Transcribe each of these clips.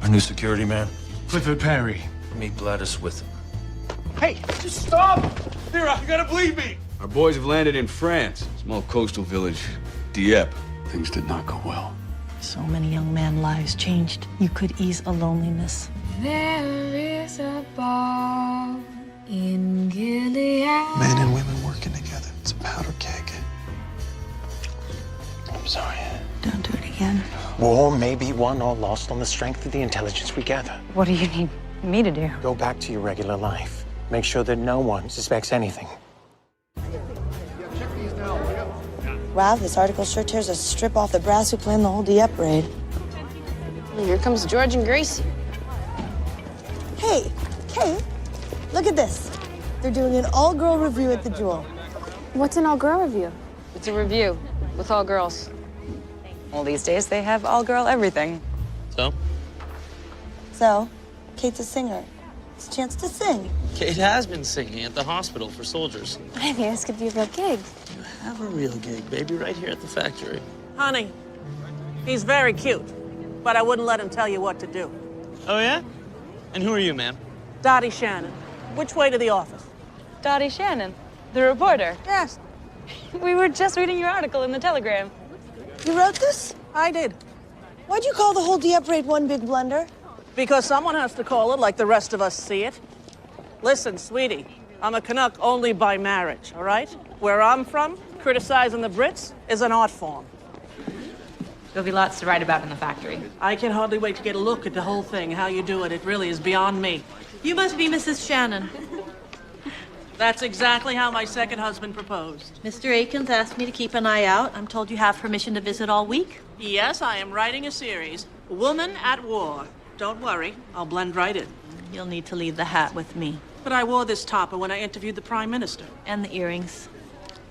new security man? Clifford Perry. Meet Gladys with him. Hey, just stop! Mira, you gotta believe me! Our boys have landed in France, small coastal village, Dieppe. Things did not go well. So many young men lives changed. You could ease a loneliness. There is a ball in Gilead. Men and women working together. It's a powder keg. I'm sorry. Don't do it again. War may be won or lost on the strength of the intelligence we gather. What do you need me to do? Go back to your regular life. Make sure that no one suspects anything. Wow, this article sure tears a strip off the brass who planned the whole Dieppe raid. Here comes George and Gracie. Hey, Kate, look at this. They're doing an all-girl review at the Jewel. What's an all-girl review? It's a review with all girls. Well, these days they have all-girl everything. So, Kate's a singer. It's a chance to sing. Kate has been singing at the hospital for soldiers. I mean, this could be a real gig. You have a real gig, baby, right here at the factory. Honey, he's very cute, but I wouldn't let him tell you what to do. Oh, yeah? And who are you, ma'am? Dottie Shannon. Which way to the office? Dottie Shannon, the reporter. Yes, We were just reading your article in the Telegram. You wrote this? I did. Why'd you call the whole Dieppe raid one big blunder? Because someone has to call it like the rest of us see it. Listen, sweetie, I'm a Canuck only by marriage, all right? Where I'm from, criticizing the Brits is an art form. There'll be lots to write about in the factory. I can hardly wait to get a look at the whole thing. How you do it, it really is beyond me. You must be Mrs. Shannon. That's exactly how my second husband proposed. Mr. Akins asked me to keep an eye out. I'm told you have permission to visit all week. Yes, I am writing a series, Woman at War. Don't worry, I'll blend right in. You'll need to leave the hat with me. But I wore this topper when I interviewed the Prime Minister. And the earrings.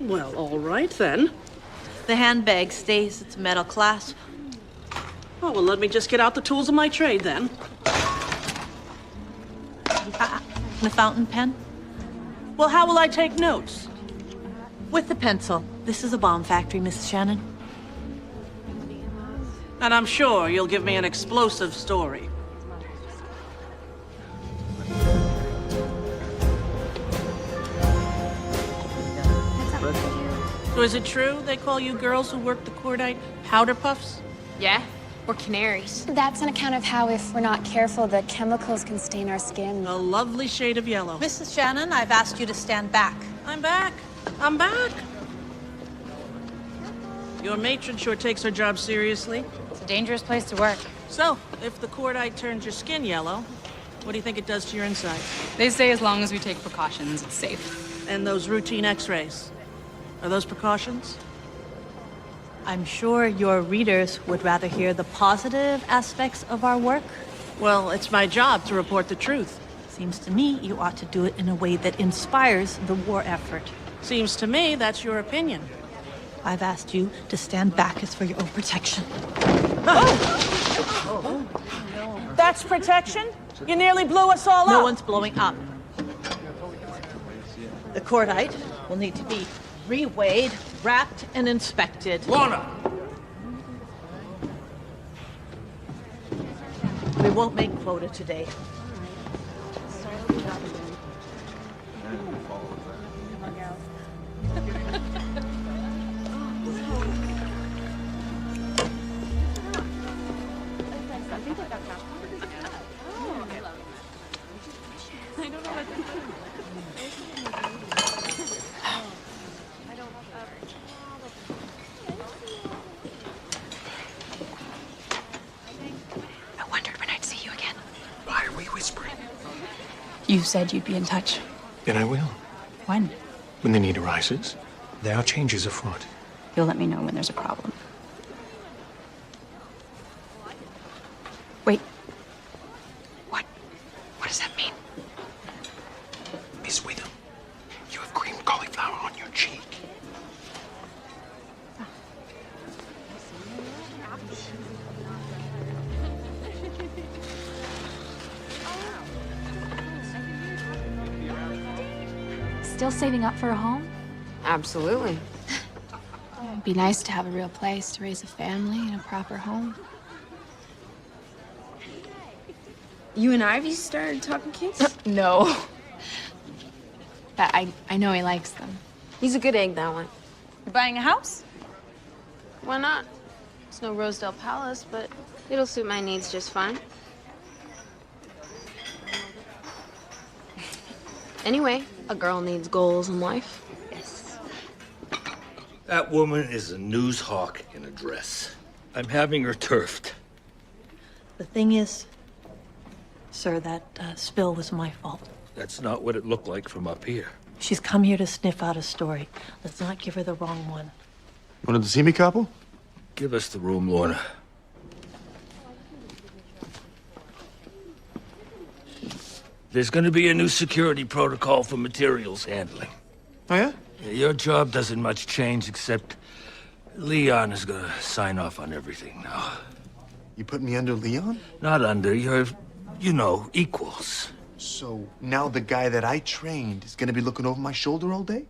Well, all right then. The handbag stays its metal clasp. Oh, well, let me just get out the tools of my trade then. The fountain pen? Well, how will I take notes? With the pencil. This is a bomb factory, Mrs. Shannon. And I'm sure you'll give me an explosive story. So is it true they call you girls who work the cordite powder puffs? Yeah, we're canaries. That's on account of how, if we're not careful, the chemicals can stain our skin. A lovely shade of yellow. Mrs. Shannon, I've asked you to stand back. I'm back. I'm back. Your matron sure takes her job seriously. It's a dangerous place to work. So, if the cordite turns your skin yellow, what do you think it does to your insides? They say as long as we take precautions, it's safe. And those routine x-rays, are those precautions? I'm sure your readers would rather hear the positive aspects of our work. Well, it's my job to report the truth. Seems to me you ought to do it in a way that inspires the war effort. Seems to me that's your opinion. I've asked you to stand back as for your own protection. That's protection? You nearly blew us all up. No one's blowing up. The cordite will need to be reweighed, wrapped, and inspected. Lorna! We won't make quota today. I wondered when I'd see you again. Why are we whispering? You said you'd be in touch. Then I will. When? When the need arises. There are changes afoot. You'll let me know when there's a problem. Wait. What? What does that mean? Miss Witham, you have creamed cauliflower on your cheek. Still saving up for a home? Absolutely. It'd be nice to have a real place to raise a family and a proper home. You and Ivy started talking kids? No. But I know he likes them. He's a good egg, that one. You're buying a house? Why not? It's no Rosedale Palace, but it'll suit my needs just fine. Anyway, a girl needs goals in life. Yes. That woman is a news hawk in a dress. I'm having her turfed. The thing is, sir, that spill was my fault. That's not what it looked like from up here. She's come here to sniff out a story. Let's not give her the wrong one. Wanted to see me, Capo? Give us the room, Lorna. There's gonna be a new security protocol for materials handling. Oh, yeah? Your job doesn't much change, except Leon is gonna sign off on everything now. You put me under Leon? Not under, you're, you know, equals. So now the guy that I trained is gonna be looking over my shoulder all day?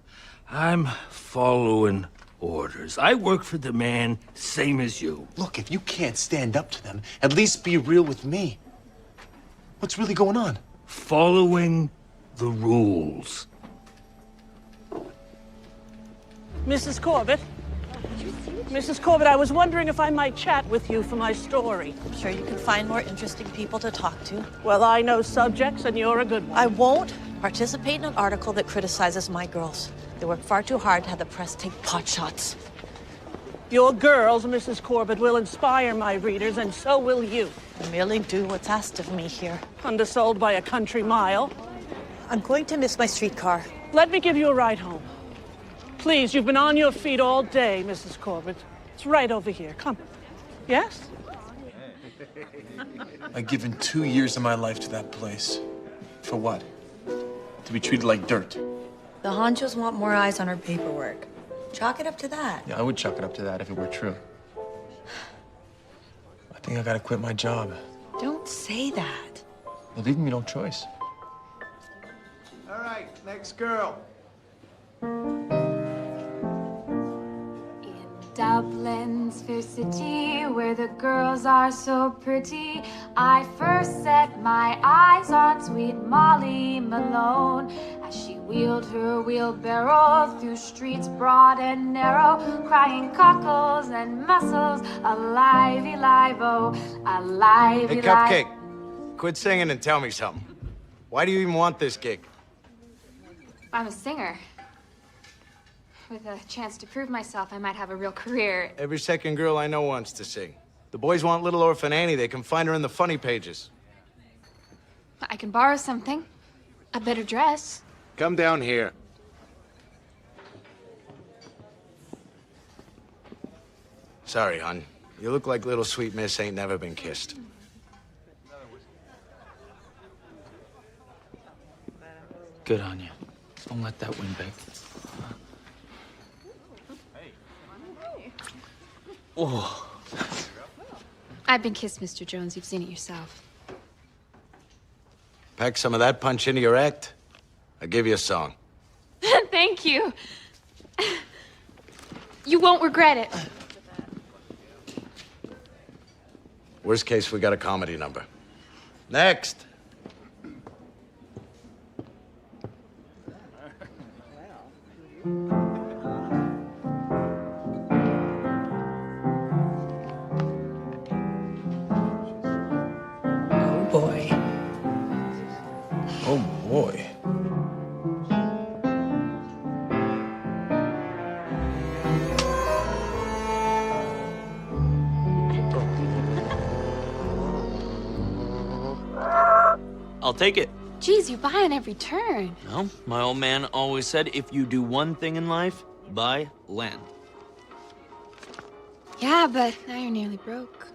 I'm following orders. I work for the man, same as you. Look, if you can't stand up to them, at least be real with me. What's really going on? Following the rules. Mrs. Corbett? Mrs. Corbett, I was wondering if I might chat with you for my story. I'm sure you can find more interesting people to talk to. Well, I know subjects, and you're a good one. I won't participate in an article that criticizes my girls. They work far too hard to have the press take pot shots. Your girls, Mrs. Corbett, will inspire my readers, and so will you. I merely do what's asked of me here. Undersold by a country mile. I'm going to miss my streetcar. Let me give you a ride home. Please, you've been on your feet all day, Mrs. Corbett. It's right over here. Come. Yes? I've given 2 years of my life to that place. For what? To be treated like dirt. The honchos want more eyes on her paperwork. Chalk it up to that. Yeah, I would chalk it up to that if it were true. I think I gotta quit my job. Don't say that. They're leaving me no choice. All right, next girl. Dublin's fair city, where the girls are so pretty, I first set my eyes on sweet Molly Malone as she wheeled her wheelbarrow through streets broad and narrow, crying cockles and mussels, alive-y live-o, alive-y Hey, Cupcake, quit singing and tell me something. Why do you even want this gig? I'm a singer. With a chance to prove myself, I might have a real career. Every second girl I know wants to sing. The boys want Little Orphan Annie. They can find her in the funny pages. I can borrow something. A better dress. Come down here. Sorry, hon. You look like little sweet miss ain't never been kissed. Good on you. Don't let that win big. Oh. I've been kissed, Mr. Jones. You've seen it yourself. Pack some of that punch into your act. I'll give you a song. Thank you. You won't regret it. Worst case, we got a comedy number. Next. Boy. Oh, boy. I'll take it. Geez, you buy on every turn. Well, my old man always said if you do one thing in life, buy land. Yeah, but now you're nearly broke.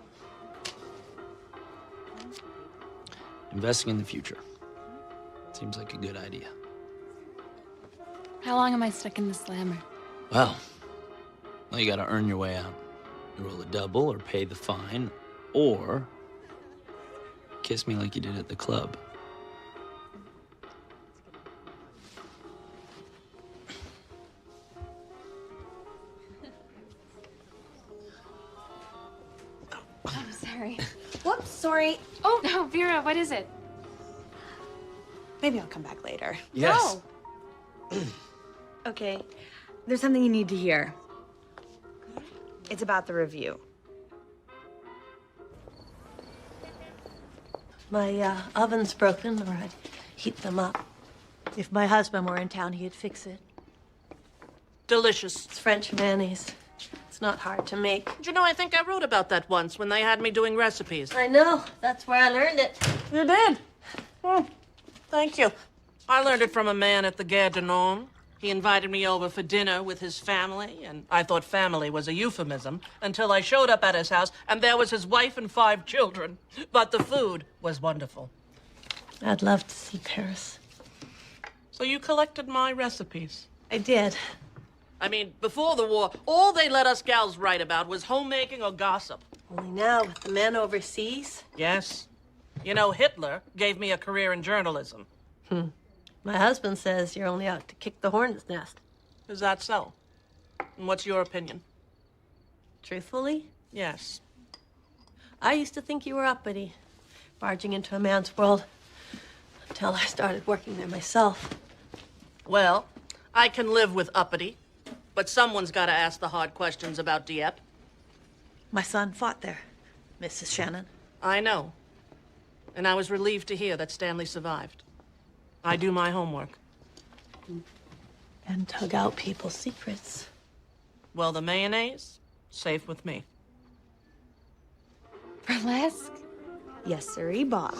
Investing in the future. Seems like a good idea. How long am I stuck in the slammer? Well, you gotta earn your way out. You roll a double or pay the fine, or kiss me like you did at the club. I'm sorry. Whoops, sorry. Oh, no, Vera, what is it? Maybe I'll come back later. Yes. Okay, there's something you need to hear. It's about the review. My oven's broken, or I'd heat them up. If my husband were in town, he'd fix it. Delicious. It's French mayonnaise. It's not hard to make. Do you know, I think I wrote about that once when they had me doing recipes. I know. That's where I learned it. You did? Oh, thank you. I learned it from a man at the Gare du Nord. He invited me over for dinner with his family, and I thought family was a euphemism until I showed up at his house, and there was his wife and 5 children. But the food was wonderful. I'd love to see Paris. So you collected my recipes? I did. I mean, before the war, all they let us gals write about was homemaking or gossip. Only now, with the men overseas. Yes. You know, Hitler gave me a career in journalism. My husband says you're only out to kick the hornet's nest. Is that so? And what's your opinion? Truthfully? Yes. I used to think you were uppity, barging into a man's world, until I started working there myself. Well, I can live with uppity, but someone's got to ask the hard questions about Dieppe. My son fought there, Mrs. Shannon. I know. And I was relieved to hear that Stanley survived. I do my homework. And dug out people's secrets. Well, the mayonnaise, safe with me. Burlesque? Yes, sirree, Bob.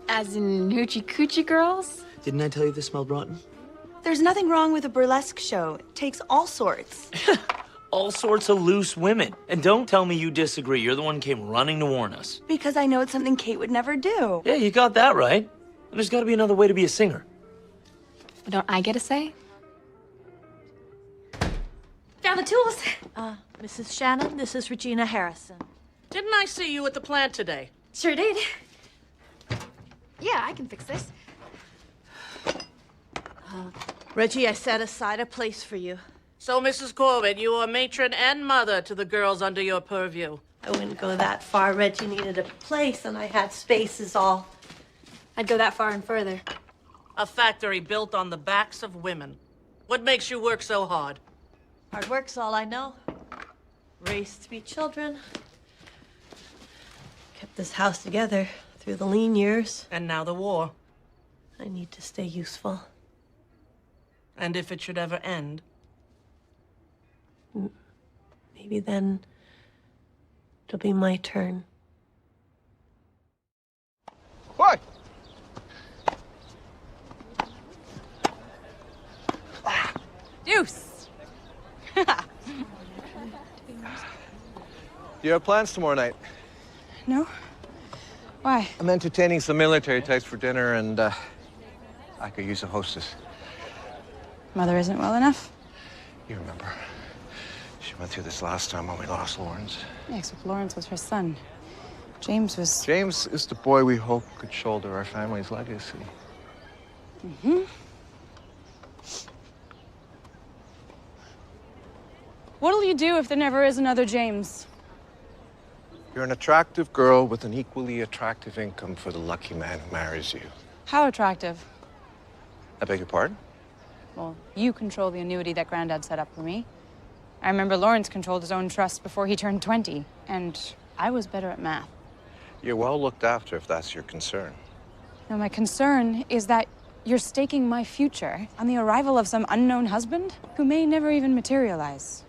As in Hoochie Coochie Girls? Didn't I tell you this smelled rotten? There's nothing wrong with a burlesque show. It takes all sorts. All sorts of loose women. And don't tell me you disagree. You're the one who came running to warn us. Because I know it's something Kate would never do. Yeah, you got that right. And there's got to be another way to be a singer. Don't I get a say? Found the tools. Mrs. Shannon, this is Regina Harrison. Didn't I see you at the plant today? Sure did. Yeah, I can fix this. Reggie, I set aside a place for you. So, Mrs. Corbett, you are matron and mother to the girls under your purview. I wouldn't go that far. Reggie needed a place, and I had space is all. I'd go that far and further. A factory built on the backs of women. What makes you work so hard? Hard work's all I know. Raised 3 children. Kept this house together through the lean years. And now the war. I need to stay useful. And if it should ever end? Maybe then it'll be my turn. What? Deuce! You have plans tomorrow night? No? Why? I'm entertaining some military types for dinner, and I could use a hostess. Mother isn't well enough? You remember? She went through this last time when we lost Lawrence. Yeah, except Lawrence was her son. James was... James is the boy we hope could shoulder our family's legacy. Mm-hmm. What'll you do if there never is another James? You're an attractive girl with an equally attractive income for the lucky man who marries you. How attractive? I beg your pardon? Well, you control the annuity that Granddad set up for me. I remember Lawrence controlled his own trust before he turned 20, and I was better at math. You're well looked after if that's your concern. Now, my concern is that you're staking my future on the arrival of some unknown husband who may never even materialize.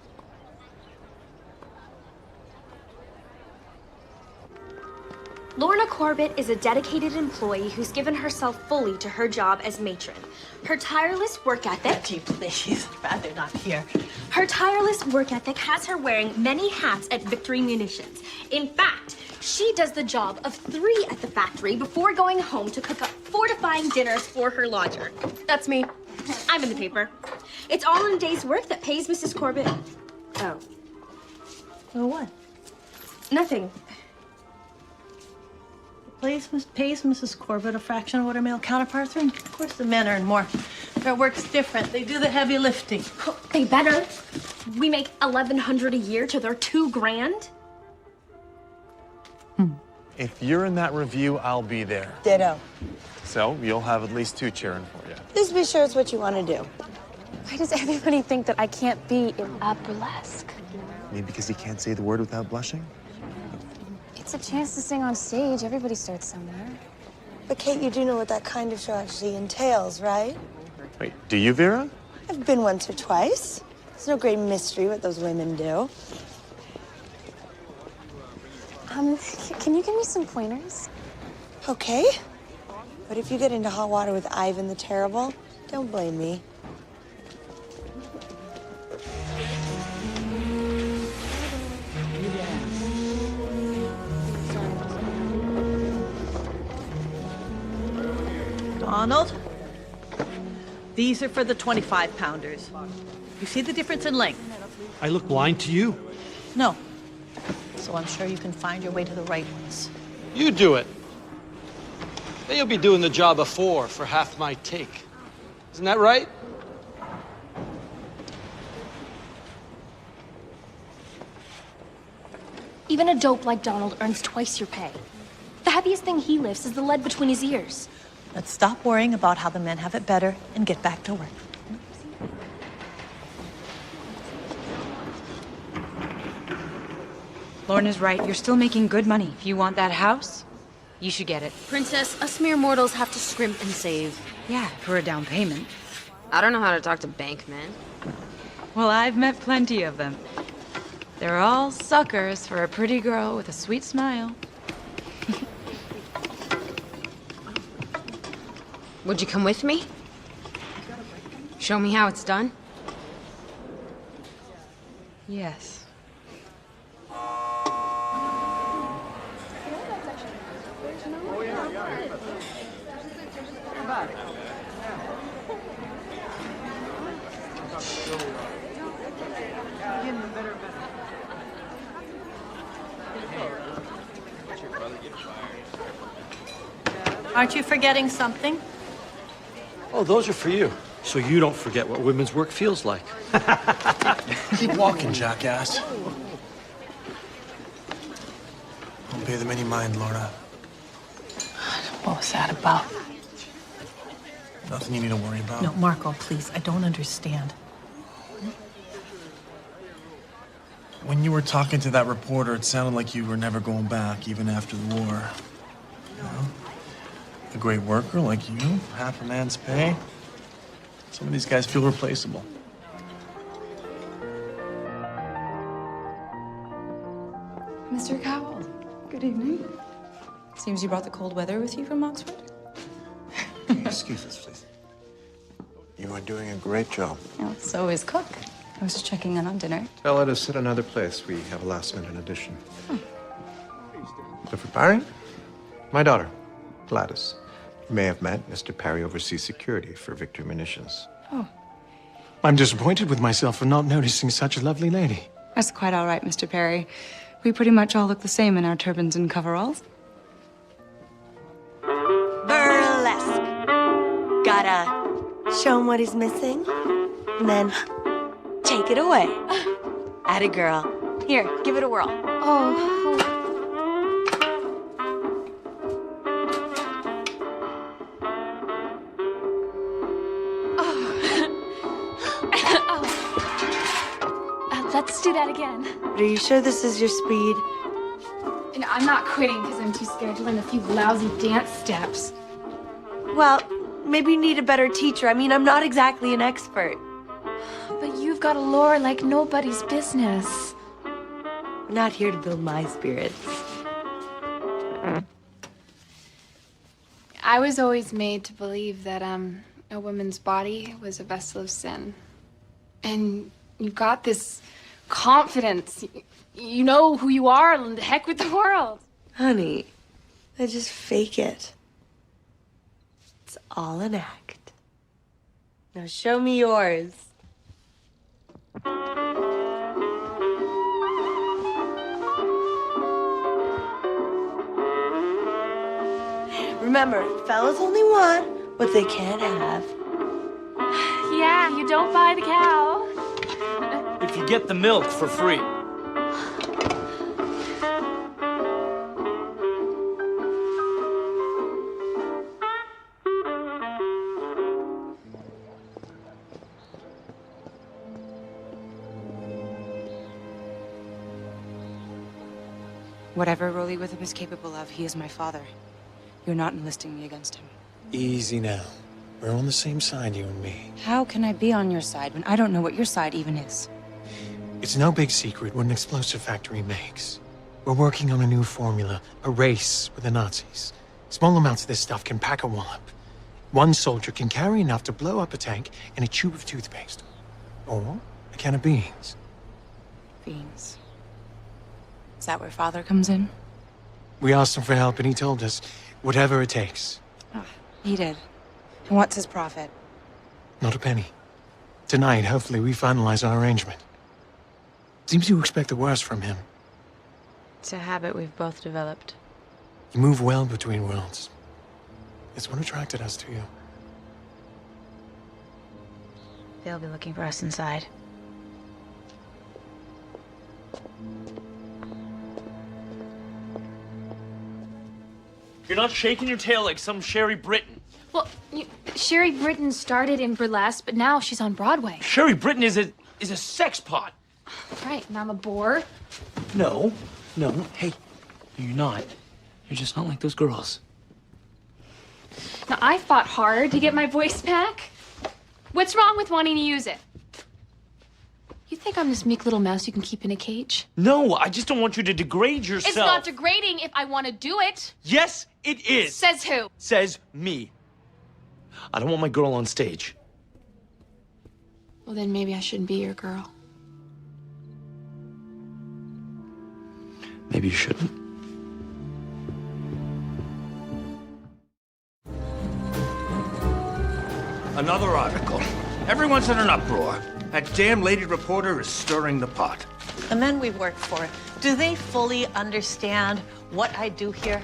Lorna Corbett is a dedicated employee who's given herself fully to her job as matron. Her tireless work ethic... Reggie, please, I'd rather not hear. Her tireless work ethic has her wearing many hats at Victory Munitions. In fact, she does the job of 3 at the factory before going home to cook up fortifying dinners for her lodger. That's me. I'm in the paper. It's all in a day's work that pays Mrs. Corbett. Oh. Well, what? Nothing. Pays Mrs. Corbett a fraction of what her male counterparts earn. Of course, the men earn more. Their work's different. They do the heavy lifting. They better. We make $1,100 a year to their $2,000. If you're in that review, I'll be there. Ditto. So you'll have at least 2 cheering for you. Just be sure it's what you want to do. Why does everybody think that I can't be in a burlesque? Maybe because you can't say the word without blushing? It's a chance to sing on stage. Everybody starts somewhere. But Kate, you do know what that kind of show actually entails, right? Wait, do you, Vera? I've been once or twice. It's no great mystery what those women do. Can you give me some pointers? Okay. But if you get into hot water with Ivan the Terrible, don't blame me. Donald, these are for the 25-pounders. You see the difference in length? I look blind to you? No. So I'm sure you can find your way to the right ones. You do it. Then you'll be doing the job of 4 for half my take. Isn't that right? Even a dope like Donald earns twice your pay. The heaviest thing he lifts is the lead between his ears. Let's stop worrying about how the men have it better and get back to work. Lauren is right. You're still making good money. If you want that house, you should get it. Princess, us mere mortals have to scrimp and save. Yeah, for a down payment. I don't know how to talk to bankmen. Well, I've met plenty of them. They're all suckers for a pretty girl with a sweet smile. Would you come with me? Show me how it's done? Yes. Aren't you forgetting something? Oh, those are for you. So you don't forget what women's work feels like. Keep walking, jackass. Don't pay them any mind, Laura. What was that about? Nothing you need to worry about. No, Marco, please. I don't understand. When you were talking to that reporter, it sounded like you were never going back, even after the war. You know? A great worker like you, half a man's pay. Some of these guys feel replaceable. Mr. Cowell, good evening. Seems you brought the cold weather with you from Oxford? Excuse us, please. You are doing a great job. Oh, so is Cook. I was just checking in on dinner. Tell her to sit another place. We have a last-minute addition. Clifford Barry? My daughter, Gladys. You may have met Mr. Perry oversees security for Victory Munitions. Oh. I'm disappointed with myself for not noticing such a lovely lady. That's quite all right, Mr. Perry. We pretty much all look the same in our turbans and coveralls. Burlesque. Gotta show him what he's missing, and then take it away. Atta girl. Here, give it a whirl. Oh. Let's do that again. Are you sure this is your speed? And I'm not quitting because I'm too scared to learn a few lousy dance steps. Well, maybe you need a better teacher. I mean, I'm not exactly an expert. But you've got a lore like nobody's business. I'm not here to build my spirits. I was always made to believe that a woman's body was a vessel of sin. And you've got this confidence. You know who you are, and the heck with the world. Honey, I just fake it. It's all an act. Now show me yours. Remember, fellas only want what they can't have. Yeah, you don't buy the cow. If you get the milk for free. Whatever Rolly Witham is capable of, he is my father. You're not enlisting me against him. Easy now. We're on the same side, you and me. How can I be on your side when I don't know what your side even is? It's no big secret what an explosive factory makes. We're working on a new formula, a race with the Nazis. Small amounts of this stuff can pack a wallop. One soldier can carry enough to blow up a tank and a tube of toothpaste. Or a can of beans. Beans. Is that where father comes in? We asked him for help and he told us, whatever it takes. He did. And what's his profit? Not a penny. Tonight, hopefully, we finalize our arrangement. Seems you expect the worst from him. It's a habit we've both developed. You move well between worlds. It's what attracted us to you. They'll be looking for us inside. You're not shaking your tail like some Sherry Britton. Well, Sherry Britton started in burlesque, but now she's on Broadway. Sherry Britton is a sex pot. Right, and I'm a bore. No. Hey, you're not. You're just not like those girls. Now, I fought hard to get my voice back. What's wrong with wanting to use it? You think I'm this meek little mouse you can keep in a cage? No, I just don't want you to degrade yourself. It's not degrading if I want to do it. Yes, it is. Says who? Says me. I don't want my girl on stage. Well, then maybe I shouldn't be your girl. Maybe you shouldn't. Another article. Everyone's in an uproar. That damn lady reporter is stirring the pot. The men we work for, do they fully understand what I do here?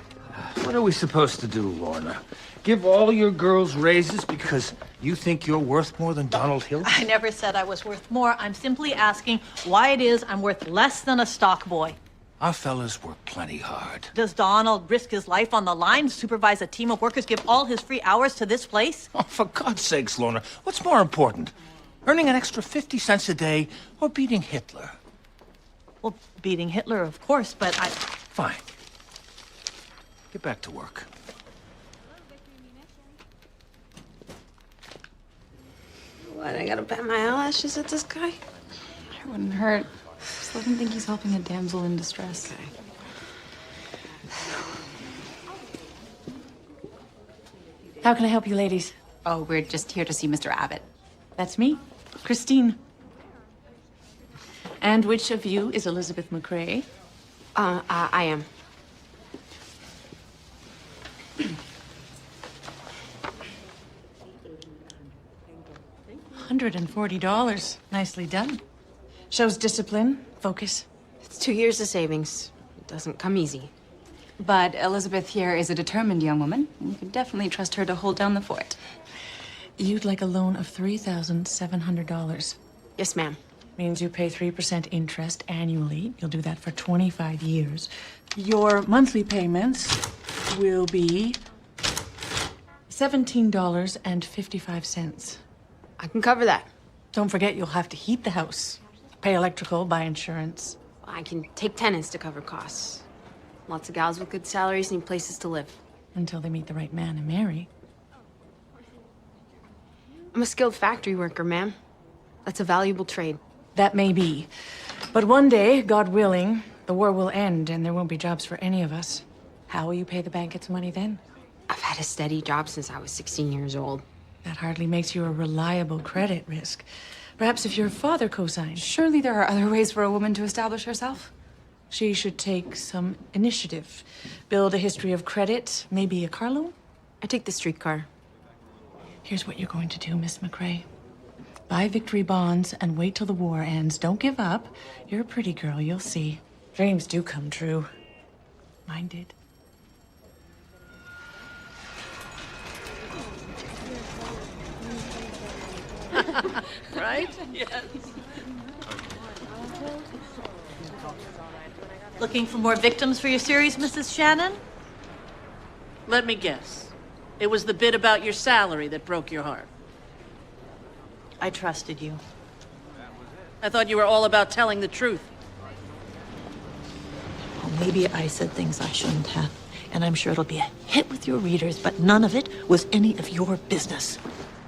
What are we supposed to do, Lorna? Give all your girls raises because you think you're worth more than Donald Hill? I never said I was worth more. I'm simply asking why it is I'm worth less than a stock boy. Our fellas work plenty hard. Does Donald risk his life on the line, supervise a team of workers, give all his free hours to this place? Oh, for God's sakes, Lorna, what's more important? Earning an extra 50 cents a day or beating Hitler? Well, beating Hitler, of course, but I... Fine. Get back to work. What, I gotta bat my eyelashes at this guy? It wouldn't hurt. Just let him think he's helping a damsel in distress. Okay. How can I help you, ladies? Oh, we're just here to see Mr. Abbott. That's me, Christine. And which of you is Elizabeth McCrae? I am. $140. Nicely done. Shows discipline, focus. It's 2 years of savings. It doesn't come easy. But Elizabeth here is a determined young woman. You can definitely trust her to hold down the fort. You'd like a loan of $3,700. Yes, ma'am. Means you pay 3% interest annually. You'll do that for 25 years. Your monthly payments will be $17.55. I can cover that. Don't forget, you'll have to heat the house, pay electrical, buy insurance. I can take tenants to cover costs. Lots of gals with good salaries need places to live. Until they meet the right man and marry. I'm a skilled factory worker, ma'am. That's a valuable trade. That may be. But one day, God willing, the war will end and there won't be jobs for any of us. How will you pay the bank its money then? I've had a steady job since I was 16 years old. That hardly makes you a reliable credit risk. Perhaps if your father co-signed. Surely there are other ways for a woman to establish herself. She should take some initiative. Build a history of credit, maybe a car loan? I take the streetcar. Here's what you're going to do, Miss McCrae. Buy victory bonds and wait till the war ends. Don't give up. You're a pretty girl, you'll see. Dreams do come true. Mine did. Right? Yes. Looking for more victims for your series, Mrs. Shannon? Let me guess. It was the bit about your salary that broke your heart. I trusted you. I thought you were all about telling the truth. maybe I said things I shouldn't have. And I'm sure it'll be a hit with your readers, but none of it was any of your business.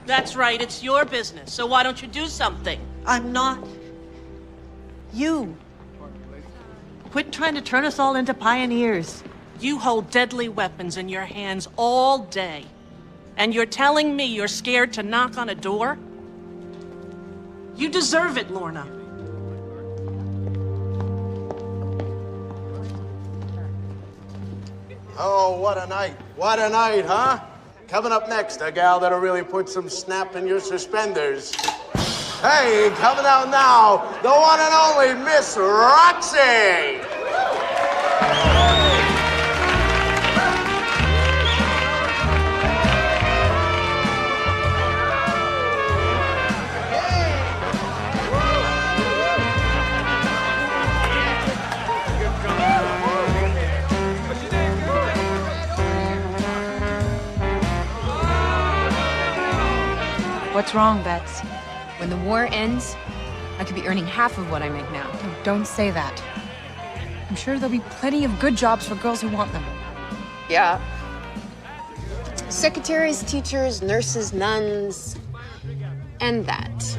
That's right, it's your business. So why don't you do something? I'm not. You. Quit trying to turn us all into pioneers. You hold deadly weapons in your hands all day. And you're telling me you're scared to knock on a door? You deserve it, Lorna. Oh, what a night. What a night, huh? Coming up next, a gal that'll really put some snap in your suspenders. Hey, coming out now, the one and only Miss Roxy! What's wrong, Bets? When the war ends, I could be earning half of what I make now. Oh, don't say that. I'm sure there'll be plenty of good jobs for girls who want them. Yeah. Secretaries, teachers, nurses, nuns, and that.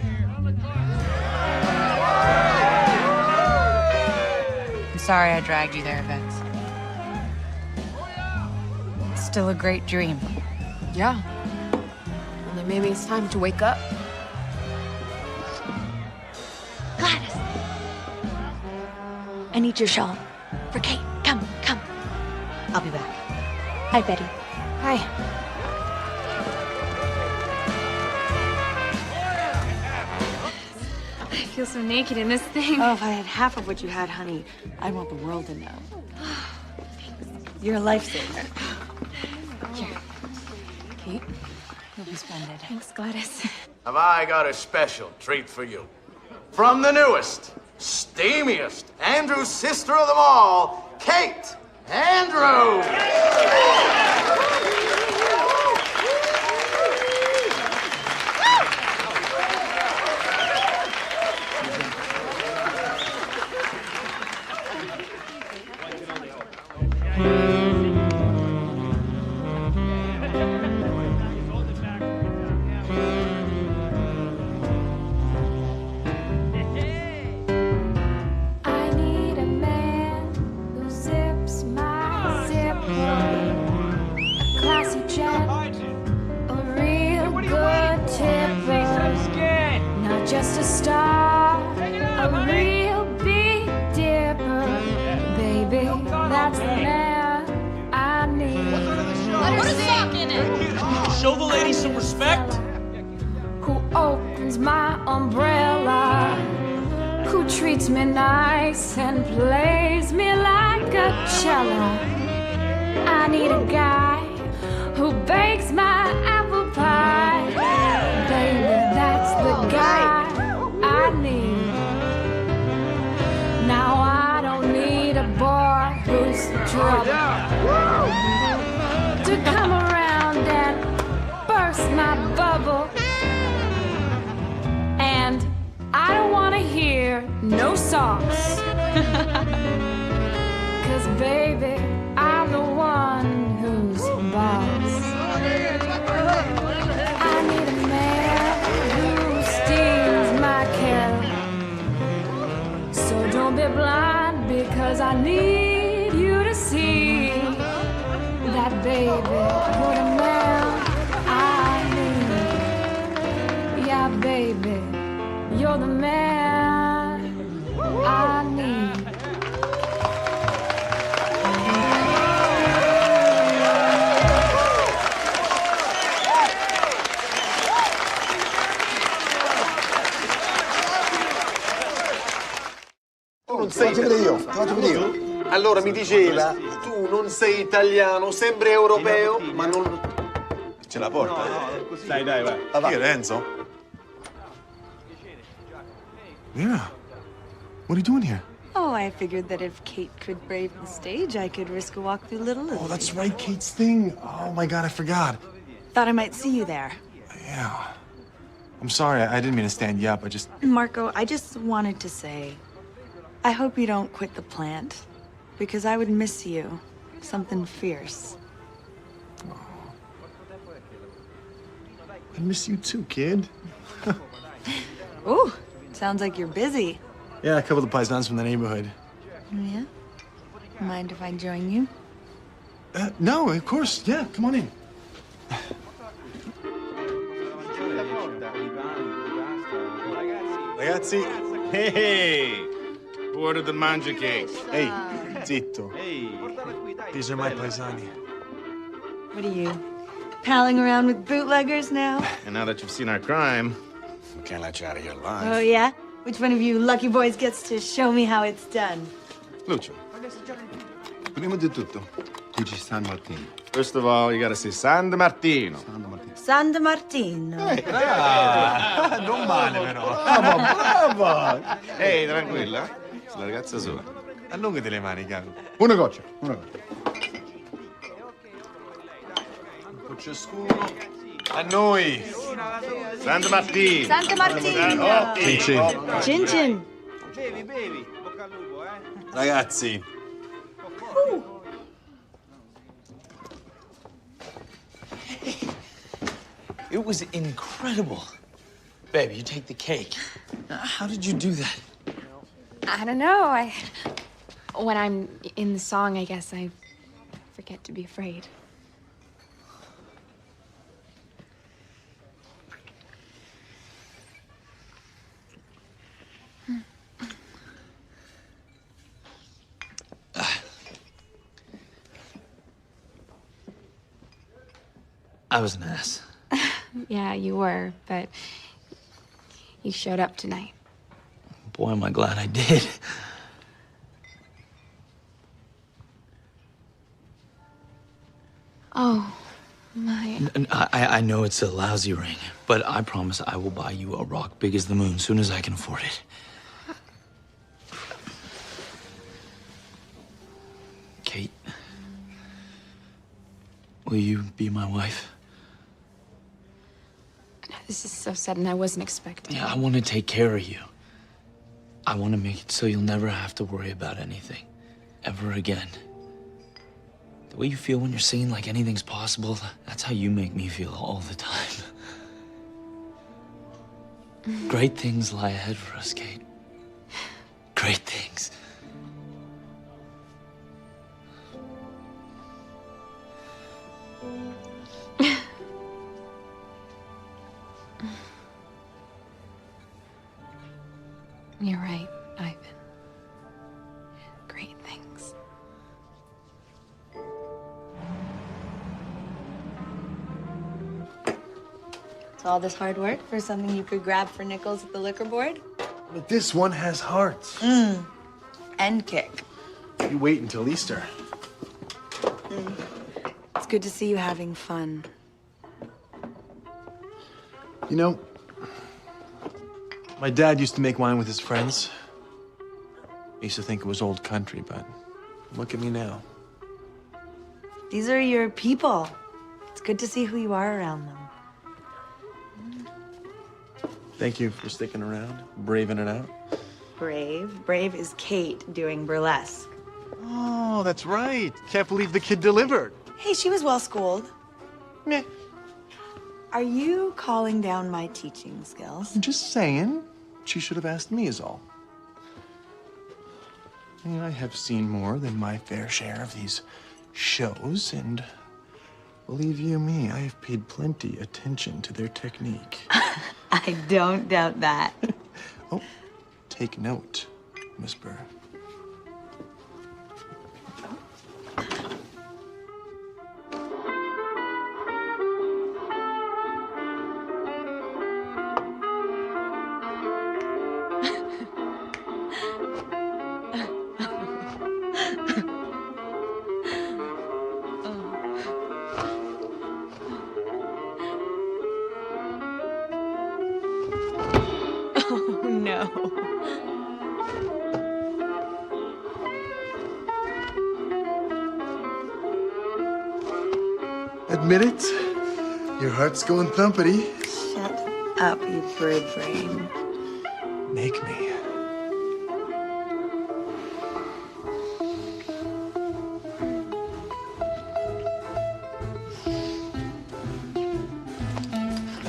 I'm sorry I dragged you there, Bets. It's still a great dream. Yeah. Only maybe it's time to wake up. Gladys! I need your shawl. For Kate. Come, come. I'll be back. Hi, Betty. Hi. I feel so naked in this thing. Oh, if I had half of what you had, honey, I'd want the world to know. You're a lifesaver. Here. Kate, you'll be splendid. Thanks, Gladys. Have I got a special treat for you? From the newest, steamiest, Andrews sister of them all, Kate Andrews! I need a man who zips my zipper, a classy gent, a real good tipper, not just a star, a real big dipper, baby, that's the man I need. Put a sock in it! Show the lady some respect. Who opens my umbrella, who treats me nice and plays me like a cello. I need a guy who bakes my apple pie. Baby, that's the guy I need. Now I don't need a boy who's trouble to come around and burst my bubble. And I don't want to hear no songs. 'Cause baby, I'm the one who's boss. I need a man who steals my kettle. So don't be blind, because I need you to see that, baby, you're the man I need. Yeah, baby, you're the man I need. Tu non sei... Ti faccio vedere io. Allora mi diceva, tu non sei italiano, sembri europeo, ma non... Ce la porta? Dai, vai. Chi è Renzo? Mira, what are you doing here? Oh, I figured that if Kate could brave the stage, I could risk a walk through Little Italy. Oh, that's right, Kate's thing. Oh my God, I forgot. Thought I might see you there. Yeah. I'm sorry, I didn't mean to stand you up. I just... Marco, I just wanted to say, I hope you don't quit the plant. Because I would miss you. Something fierce. I miss you too, kid. Ooh, sounds like you're busy. Yeah, a couple of paisans from the neighborhood. Yeah? Mind if I join you? No, of course. Yeah, come on in. Ragazzi, hey! Who ordered the manja cake? Hey, zitto. These are my paisani. What are you, palling around with bootleggers now? And now that you've seen our crime, we can't let you out of here alive. Oh, yeah? Which one of you lucky boys gets to show me how it's done? Lucio. Prima di tutto, dici San Martino. First of all, you gotta say San Martino. San Martino. Non male, però. Bravo! Ehi, tranquilla. Sei una ragazza sua. Allungati le mani, caro. Una goccia, una goccia. Un po' ciascuno. A noi. San Martino. Santa Martina. Cin cin. Cin cin. Ragazzi. It was incredible. Babe, you take the cake. How did you do that? I don't know. When I'm in the song, I guess I forget to be afraid. I was an ass. Yeah, you were, but you showed up tonight. Boy, am I glad I did. Oh, my. I know it's a lousy ring, but I promise I will buy you a rock big as the moon soon as I can afford it. Kate, will you be my wife? This is so sudden. I wasn't expecting. Yeah, I want to take care of you. I want to make it so you'll never have to worry about anything. Ever again. The way you feel when you're singing like anything's possible, that's how you make me feel all the time. Great things lie ahead for us, Kate. Great things. You're right, Ivan. Great things. So all this hard work for something you could grab for nickels at the liquor board? But this one has hearts. And kick. You wait until Easter. It's good to see you having fun. You know, my dad used to make wine with his friends. I used to think it was old country, but look at me now. These are your people. It's good to see who you are around them. Thank you for sticking around, braving it out. Brave. Brave is Kate doing burlesque. Oh, that's right. Can't believe the kid delivered. Hey, she was well schooled. Meh. Are you calling down my teaching skills? I'm just saying, she should have asked me is all. I have seen more than my fair share of these shows, and believe you me, I have paid plenty attention to their technique. I don't doubt that. Oh, take note, Miss Burr. Oh, no. Admit it, your heart's going thumpity. Shut up, you bird brain. Make me.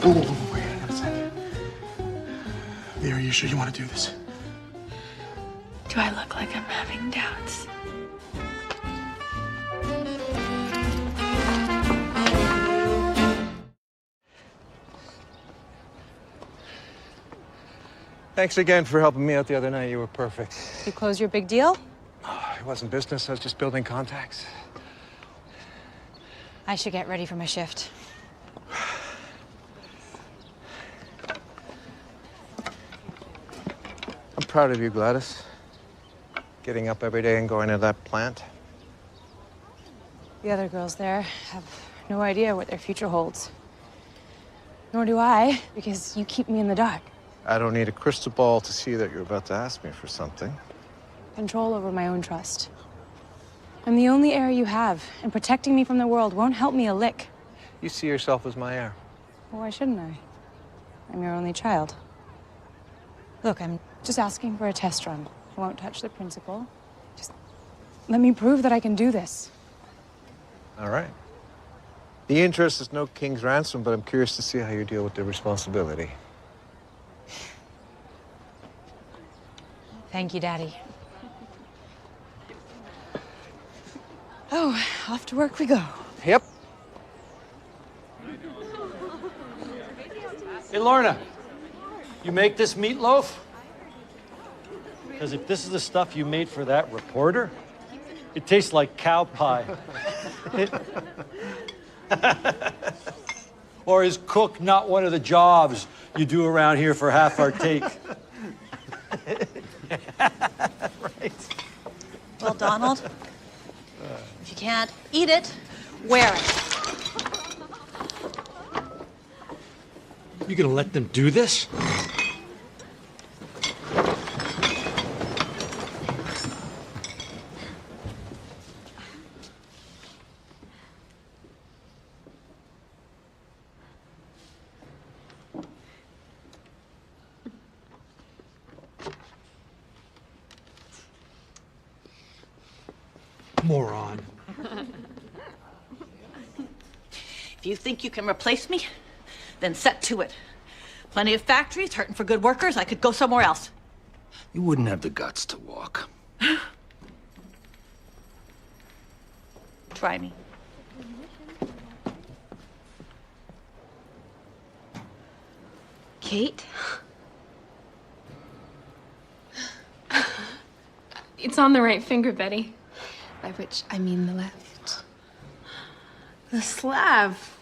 Wait a second. Leah, are you sure you want to do this? Do I look like I'm having doubts? Thanks again for helping me out the other night. You were perfect. You close your big deal? It wasn't business. I was just building contacts. I should get ready for my shift. I'm proud of you, Gladys. Getting up every day and going to that plant. The other girls there have no idea what their future holds. Nor do I, because you keep me in the dark. I don't need a crystal ball to see that you're about to ask me for something. Control over my own trust. I'm the only heir you have, and protecting me from the world won't help me a lick. You see yourself as my heir. Well, why shouldn't I? I'm your only child. Look, I'm just asking for a test run. I won't touch the principal. Just let me prove that I can do this. All right. The interest is no king's ransom, but I'm curious to see how you deal with the responsibility. Thank you, Daddy. Oh, off to work we go. Yep. Hey, Lorna, you make this meatloaf? Because if this is the stuff you made for that reporter, it tastes like cow pie. Or is cook not one of the jobs you do around here for half our take? Right. Well, Donald, if you can't eat it, wear it. You gonna let them do this? Moron. If you think you can replace me, then set to it. Plenty of factories hurting for good workers. I could go somewhere else. You wouldn't have the guts to walk. Try me. Kate? It's on the right finger, Betty. By which I mean the left. The Slav.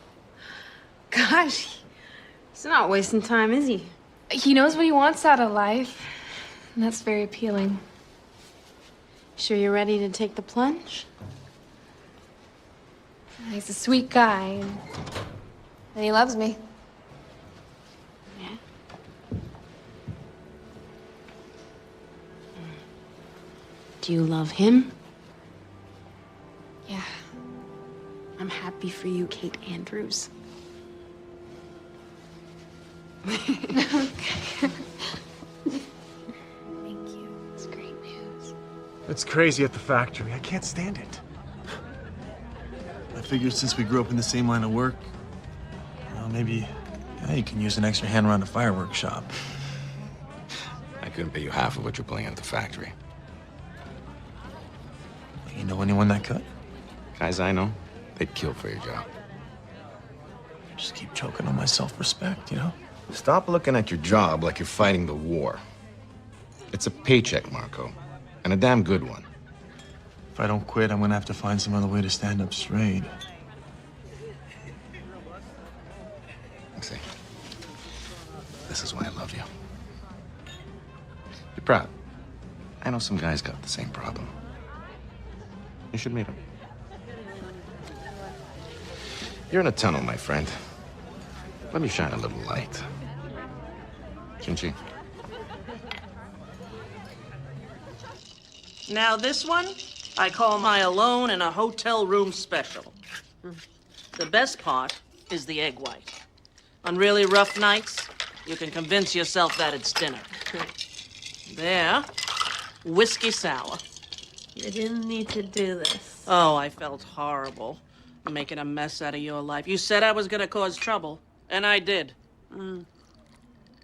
Gosh, he's not wasting time, is he? He knows what he wants out of life, and that's very appealing. Sure you're ready to take the plunge? He's a sweet guy, and he loves me. Yeah. Do you love him? Yeah. I'm happy for you, Kate Andrews. Thank you. It's great news. It's crazy at the factory. I can't stand it. I figured since we grew up in the same line of work, maybe you can use an extra hand around the fireworks shop. I couldn't pay you half of what you're pulling at the factory. You know anyone that could? Guys I know, they'd kill for your job. I just keep choking on my self-respect, you know? Stop looking at your job like you're fighting the war. It's a paycheck, Marco, and a damn good one. If I don't quit, I'm gonna have to find some other way to stand up straight. See, this is why I love you. You're proud. I know some guys got the same problem. You should meet them. You're in a tunnel, my friend. Let me shine a little light. Chinchi. Now this one, I call my alone in a hotel room special. The best part is the egg white. On really rough nights, you can convince yourself that it's dinner. There, whiskey sour. You didn't need to do this. Oh, I felt horrible making a mess out of your life. You said I was gonna cause trouble, and I did.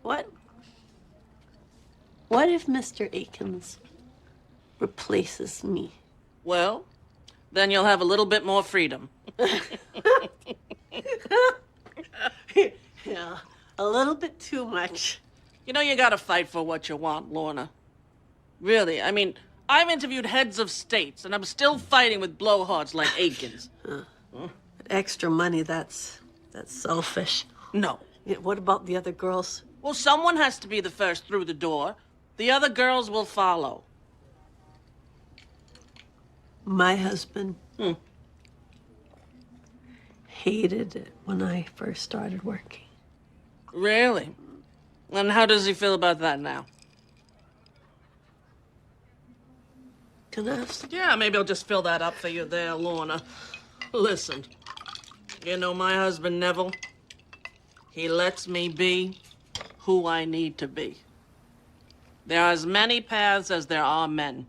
What if Mr. Akins replaces me? Well, then you'll have a little bit more freedom. Yeah, a little bit too much. You know, you gotta fight for what you want, Lorna. Really, I mean, I've interviewed heads of states, and I'm still fighting with blowhards like Akins. Extra money, that's selfish. No. Yeah, what about the other girls? Well, someone has to be the first through the door. The other girls will follow. My husband hated it when I first started working. Really? And how does he feel about that now? Can I ask? Yeah, maybe I'll just fill that up for you there, Lorna. Listen, you know my husband, Neville? He lets me be who I need to be. There are as many paths as there are men.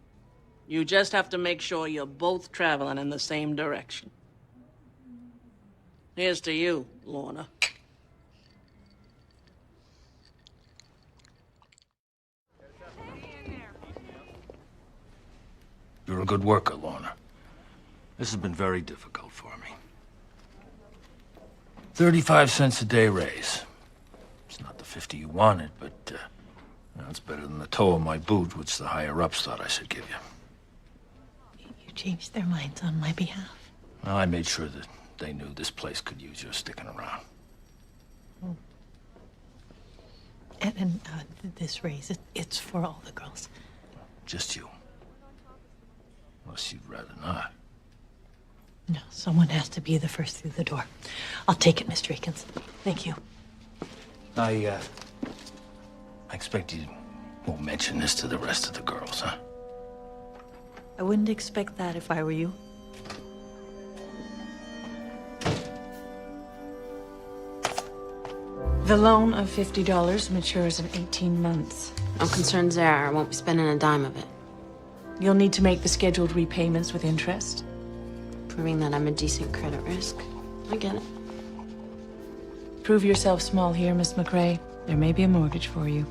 You just have to make sure you're both traveling in the same direction. Here's to you, Lorna. You're a good worker, Lorna. This has been very difficult for me. 35 cents a day raise. It's not the 50 you wanted, but it's better than the toe of my boot, which the higher-ups thought I should give you. You changed their minds on my behalf. Well, I made sure that they knew this place could use your sticking around. And this raise, it's for all the girls. Just you. Unless you'd rather not. No, someone has to be the first through the door. I'll take it, Mr. Akins. Thank you. I expect you won't mention this to the rest of the girls, huh? I wouldn't expect that if I were you. The loan of $50 matures in 18 months. No concerns there. I won't be spending a dime of it. You'll need to make the scheduled repayments with interest. Proving that I'm a decent credit risk. I get it. Prove yourself small here, Miss McRae. There may be a mortgage for you.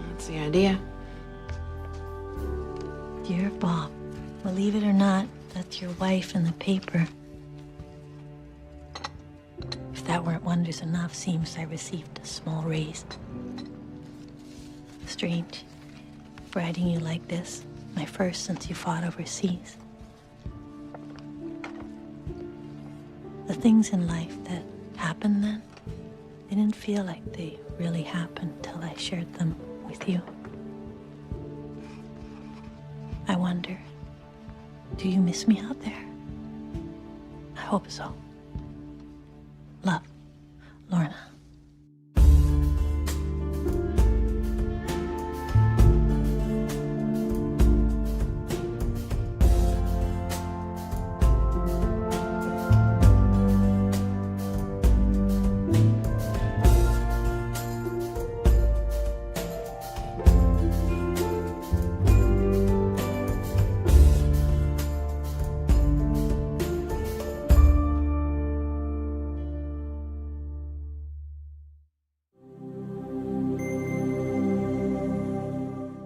That's the idea. Dear Bob, believe it or not, that's your wife in the paper. If that weren't wonders enough, seems I received a small raise. Strange, writing you like this, my first since you fought overseas. The things in life that happened then, they didn't feel like they really happened till I shared them with you. I wonder, do you miss me out there? I hope so.